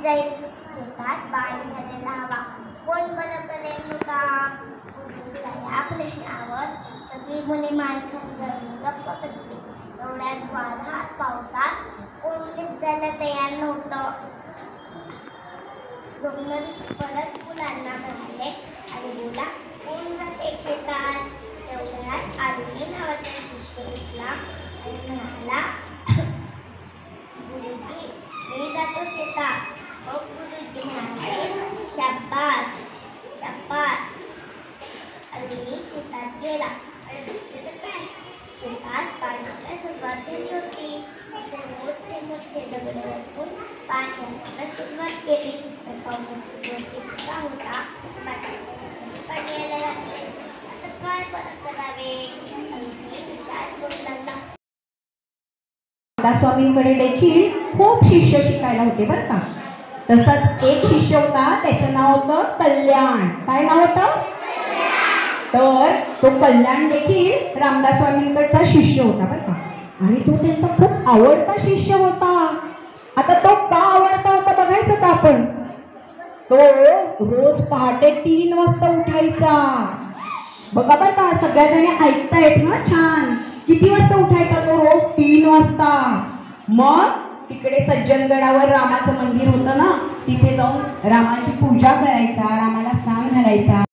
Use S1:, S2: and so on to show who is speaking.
S1: जाईल शेतात पाणी झालेला हवा कोण बरं करेल काम. या प्रश्नावर सगळी मुले मान खाली गप्प बसली. एवढ्यात वादळात पावसात कोणीच जायला तयार नव्हतं. डोंगर परत मुलांना म्हणाले आणि बोला कोण जाते शेतात. तेवढ्यात आरुणी नावाचा शिष्य उठला आणि म्हणाला गुरुजी मी जातो शेतात. मग गुरुजी म्हणाले शाबास शाबास. आरुणी शेतात गेला आणि काय शेतात पाण्याला सुरुवात झाली होती. मोठे मोठे दगड रचून पाणी आणायला सुरुवात केली. पावसाची जोर होता. पाणी यायला लागले. आता काय परत करावे विचार करू लागला.
S2: स्वामींकडे देखील खूप शिष्य शिकायला होते बरं का. तसाच एक शिष्य होता, त्याचं नाव होतं कल्याण. काय नाव होतं? तर तो कल्याण देखील रामदास स्वामींकडचा शिष्य होता बरं का. आणि तो त्यांचा खूप आवडता शिष्य होता. आता तो का आवडता होता बघायचं का आपण. तो रोज पहाटे 3 वाजता उठायचा. बघा बरं का, सगळ्याजणी ऐकतायत ना छान. किती वाजता उठायचा तो रोज? 3 वाजता. मग तिकडे सज्जनगडावर रामाचं मंदिर होतं ना, तिथे जाऊन रामाची पूजा करायचा, रामाला स्नान घालायचा.